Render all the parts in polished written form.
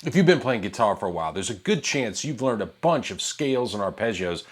If you've been playing guitar for a while, there's a good chance you've learned a bunch of scales and arpeggios,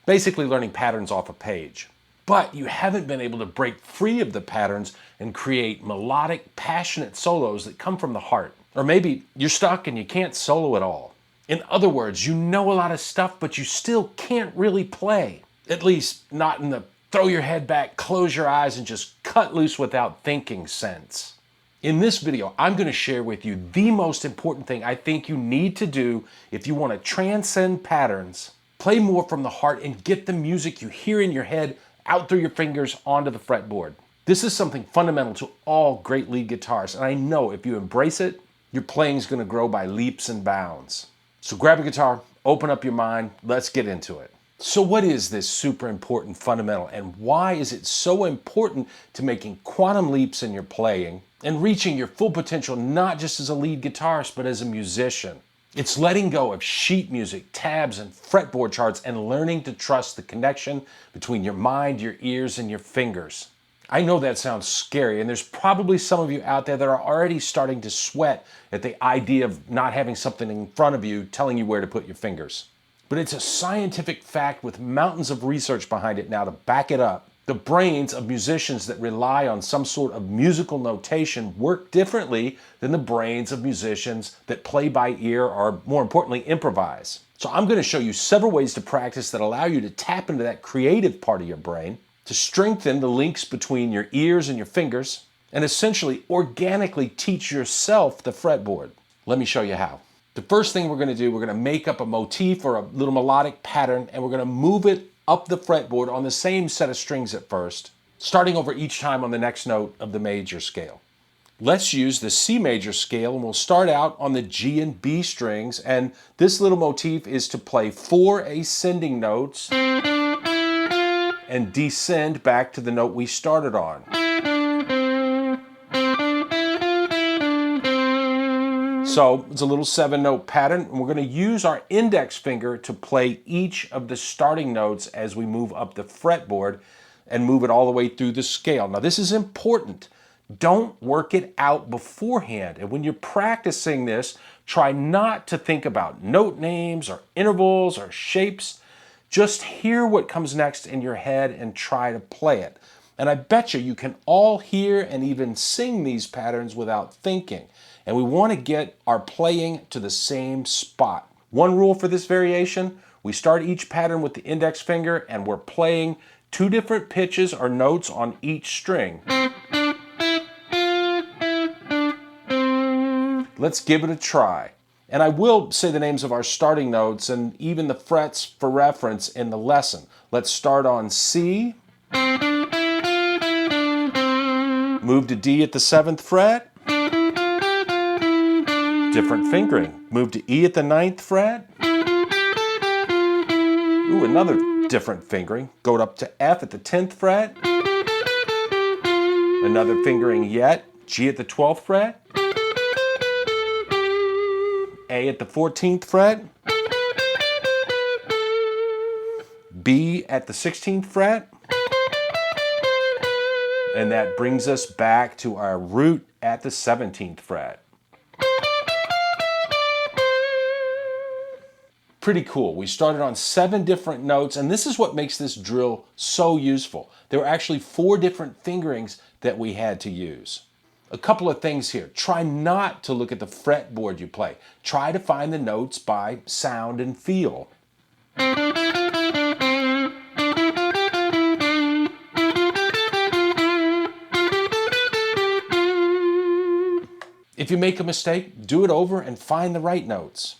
basically learning patterns off a page. But you haven't been able to break free of the patterns and create melodic, passionate solos that come from the heart. Or maybe you're stuck and you can't solo at all. In other words, you know a lot of stuff, but you still can't really play. At least not in the throw your head back, close your eyes, and just cut loose without thinking sense. In this video, I'm going to share with you the most important thing I think you need to do if you want to transcend patterns, play more from the heart, and get the music you hear in your head out through your fingers onto the fretboard. This is something fundamental to all great lead guitarists, and I know if you embrace it, your playing is going to grow by leaps and bounds. So grab a guitar, open up your mind, let's get into it. So what is this super important fundamental, and why is it so important to making quantum leaps in your playing and reaching your full potential, not just as a lead guitarist, but as a musician? It's letting go of sheet music, tabs, and fretboard charts and learning to trust the connection between your mind, your ears, and your fingers. I know that sounds scary, and there's probably some of you out there that are already starting to sweat at the idea of not having something in front of you telling you where to put your fingers. But it's a scientific fact with mountains of research behind it now to back it up. The brains of musicians that rely on some sort of musical notation work differently than the brains of musicians that play by ear or, more importantly, improvise. So I'm going to show you several ways to practice that allow you to tap into that creative part of your brain, to strengthen the links between your ears and your fingers, and essentially organically teach yourself the fretboard. Let me show you how. The first thing we're going to do, we're going to make up a motif or a little melodic pattern, and we're going to move it up the fretboard on the same set of strings at first, starting over each time on the next note of the major scale. Let's use the C major scale, and we'll start out on the G and B strings, and this little motif is to play 4 ascending notes and descend back to the note we started on. So it's a little 7-note pattern, and we're going to use our index finger to play each of the starting notes as we move up the fretboard and move it all the way through the scale. Now this is important. Don't work it out beforehand. And when you're practicing this, try not to think about note names or intervals or shapes. Just hear what comes next in your head and try to play it. And I bet you can all hear and even sing these patterns without thinking. And we want to get our playing to the same spot. One rule for this variation, we start each pattern with the index finger and we're playing 2 different pitches or notes on each string. Let's give it a try. And I will say the names of our starting notes and even the frets for reference in the lesson. Let's start on C, move to D at the 7th fret, different fingering. Move to E at the 9th fret. Ooh, another different fingering. Go up to F at the 10th fret. Another fingering yet. G at the 12th fret. A at the 14th fret. B at the 16th fret. And that brings us back to our root at the 17th fret. Pretty cool. We started on 7 different notes, and this is what makes this drill so useful. There were actually 4 different fingerings that we had to use. A couple of things here. Try not to look at the fretboard you play. Try to find the notes by sound and feel. If you make a mistake, do it over and find the right notes.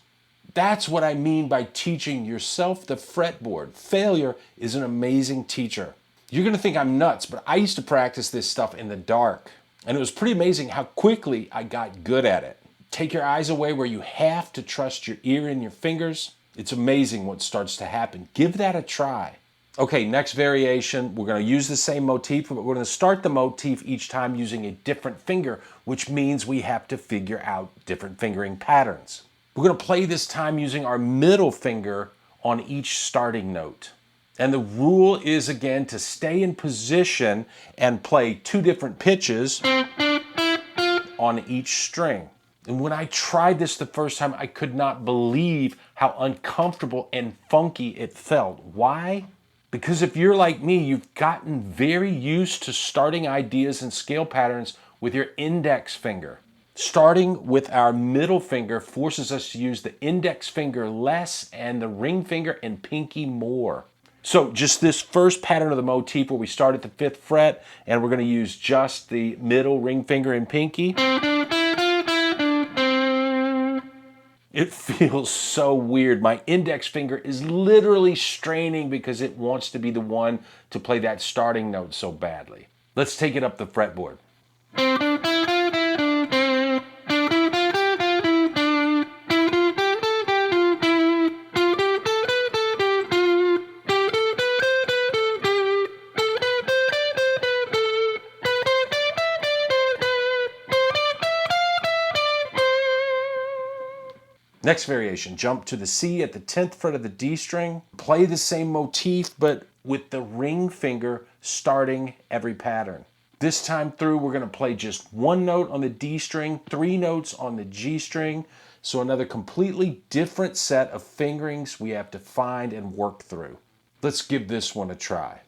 That's what I mean by teaching yourself the fretboard. Failure is an amazing teacher. You're going to think I'm nuts, but I used to practice this stuff in the dark. And it was pretty amazing how quickly I got good at it. Take your eyes away where you have to trust your ear and your fingers. It's amazing what starts to happen. Give that a try. Okay, next variation. We're going to use the same motif, but we're going to start the motif each time using a different finger, which means we have to figure out different fingering patterns. We're going to play this time using our middle finger on each starting note. And the rule is, again, to stay in position and play 2 different pitches on each string. And when I tried this the first time, I could not believe how uncomfortable and funky it felt. Why? Because if you're like me, you've gotten very used to starting ideas and scale patterns with your index finger. Starting with our middle finger forces us to use the index finger less and the ring finger and pinky more. So just this first pattern of the motif where we start at the 5th fret and we're going to use just the middle ring finger and pinky. It feels so weird. My index finger is literally straining because it wants to be the one to play that starting note so badly. Let's take it up the fretboard. Next variation, jump to the C at the 10th fret of the D string. Play the same motif, but with the ring finger starting every pattern. This time through, we're going to play just one note on the D string, 3 notes on the G string. So another completely different set of fingerings we have to find and work through. Let's give this one a try.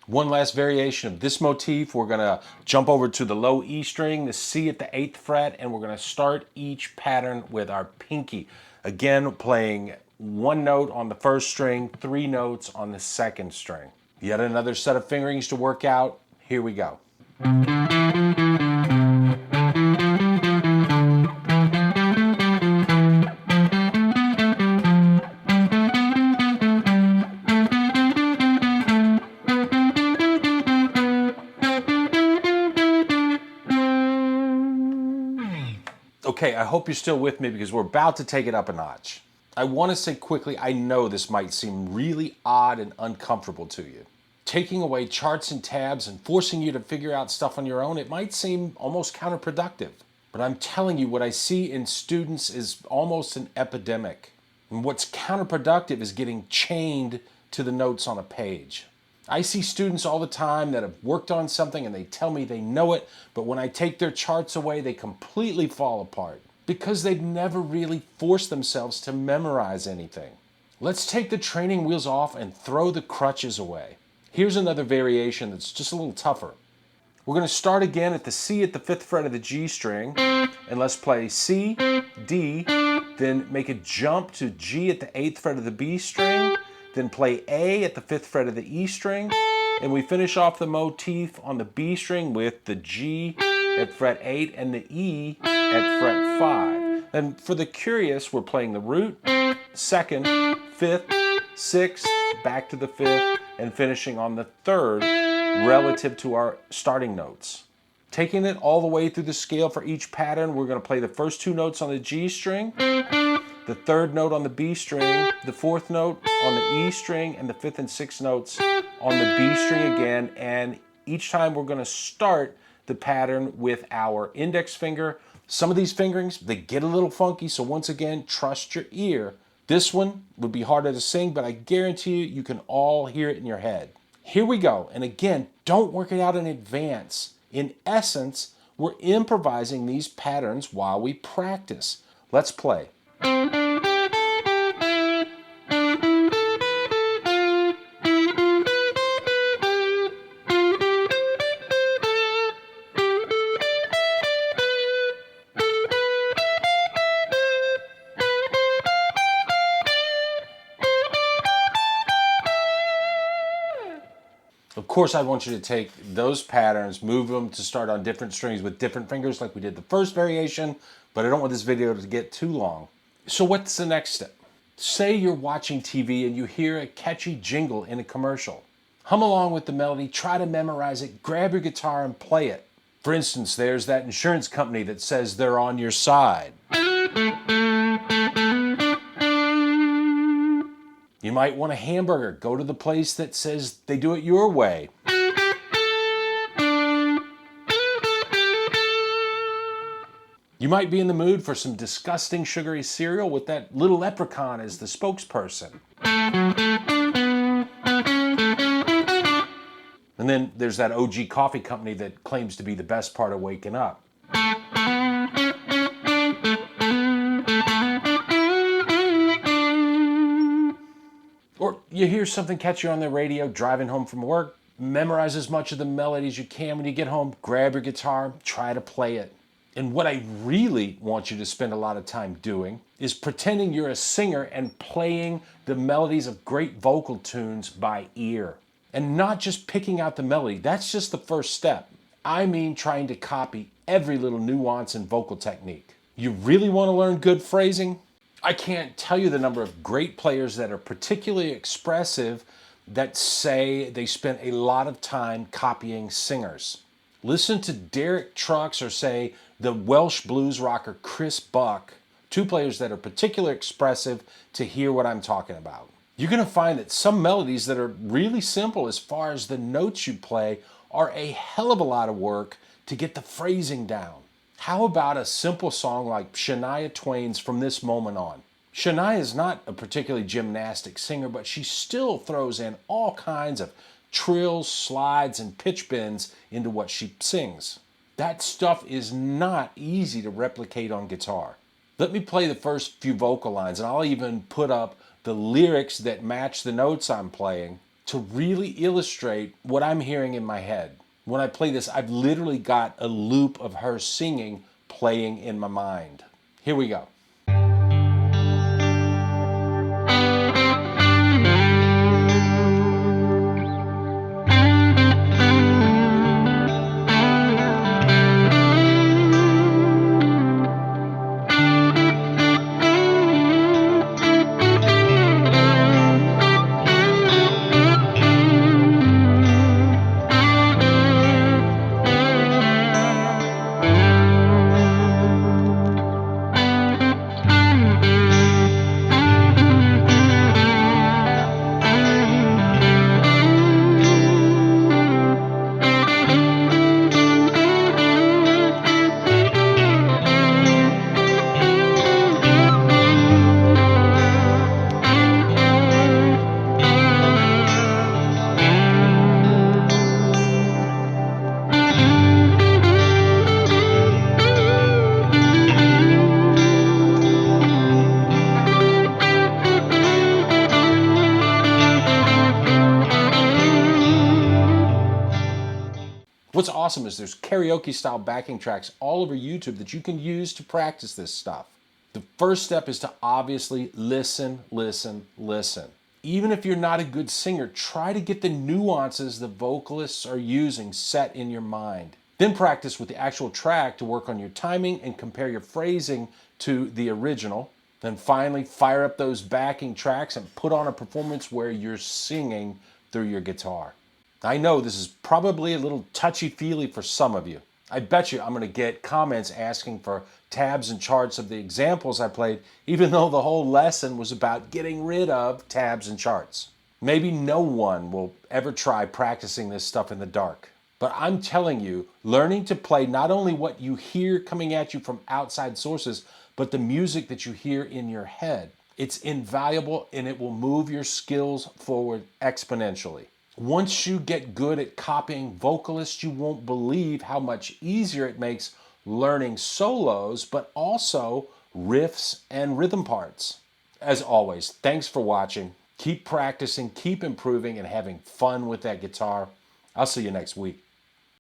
One last variation of this motif, we're gonna jump over to the low E string, the C at the 8th fret, and we're gonna start each pattern with our pinky. Again, playing one note on the 1st string, 3 notes on the 2nd string. Yet another set of fingerings to work out. Here we go. Okay, I hope you're still with me because we're about to take it up a notch. I want to say quickly, I know this might seem really odd and uncomfortable to you. Taking away charts and tabs and forcing you to figure out stuff on your own, it might seem almost counterproductive. But I'm telling you, what I see in students is almost an epidemic. And what's counterproductive is getting chained to the notes on a page. I see students all the time that have worked on something and they tell me they know it, but when I take their charts away, they completely fall apart because they've never really forced themselves to memorize anything. Let's take the training wheels off and throw the crutches away. Here's another variation that's just a little tougher. We're going to start again at the C at the 5th fret of the G string, and let's play C, D, then make a jump to G at the 8th fret of the B string, then play A at the 5th fret of the E string, and we finish off the motif on the B string with the G at fret 8 and the E at fret 5. And for the curious, we're playing the root, 2nd, 5th, 6th, back to the 5th, and finishing on the 3rd relative to our starting notes. Taking it all the way through the scale for each pattern, we're going to play the first 2 notes on the G string, the 3rd note on the B string, the 4th note on the E string, and the 5th and 6th notes on the B string again. And each time we're going to start the pattern with our index finger. Some of these fingerings, they get a little funky, so once again, trust your ear. This one would be harder to sing, but I guarantee you, you can all hear it in your head. Here we go. And again, don't work it out in advance. In essence, we're improvising these patterns while we practice. Let's play. Of course, I want you to take those patterns, move them to start on different strings with different fingers like we did the first variation, but I don't want this video to get too long. So what's the next step? Say you're watching TV and you hear a catchy jingle in a commercial. Hum along with the melody, try to memorize it, grab your guitar and play it. For instance, there's that insurance company that says they're on your side. You might want a hamburger. Go to the place that says they do it your way. You might be in the mood for some disgusting sugary cereal with that little leprechaun as the spokesperson. And then there's that OG coffee company that claims to be the best part of waking up. Or you hear something catchy on the radio driving home from work, memorize as much of the melody as you can. When you get home, grab your guitar, try to play it. And what I really want you to spend a lot of time doing is pretending you're a singer and playing the melodies of great vocal tunes by ear. And not just picking out the melody, that's just the first step. I mean trying to copy every little nuance and vocal technique. You really want to learn good phrasing? I can't tell you the number of great players that are particularly expressive that say they spent a lot of time copying singers. Listen to Derek Trucks or say the Welsh blues rocker Chris Buck, two players that are particularly expressive, to hear what I'm talking about. You're going to find that some melodies that are really simple as far as the notes you play are a hell of a lot of work to get the phrasing down. How about a simple song like Shania Twain's From This Moment On? Shania is not a particularly gymnastic singer, but she still throws in all kinds of trills, slides, and pitch bends into what she sings. That stuff is not easy to replicate on guitar. Let me play the first few vocal lines, and I'll even put up the lyrics that match the notes I'm playing to really illustrate what I'm hearing in my head. When I play this, I've literally got a loop of her singing playing in my mind. Here we go. What's awesome is there's karaoke style backing tracks all over YouTube that you can use to practice this stuff. The first step is to obviously listen, listen, listen. Even if you're not a good singer, try to get the nuances the vocalists are using set in your mind. Then practice with the actual track to work on your timing and compare your phrasing to the original. Then finally fire up those backing tracks and put on a performance where you're singing through your guitar. I know this is probably a little touchy-feely for some of you. I bet you I'm going to get comments asking for tabs and charts of the examples I played, even though the whole lesson was about getting rid of tabs and charts. Maybe no one will ever try practicing this stuff in the dark. But I'm telling you, learning to play not only what you hear coming at you from outside sources, but the music that you hear in your head. It's invaluable and it will move your skills forward exponentially. Once you get good at copying vocalists, you won't believe how much easier it makes learning solos, but also riffs and rhythm parts. As always, thanks for watching. Keep practicing, keep improving, and having fun with that guitar. I'll see you next week.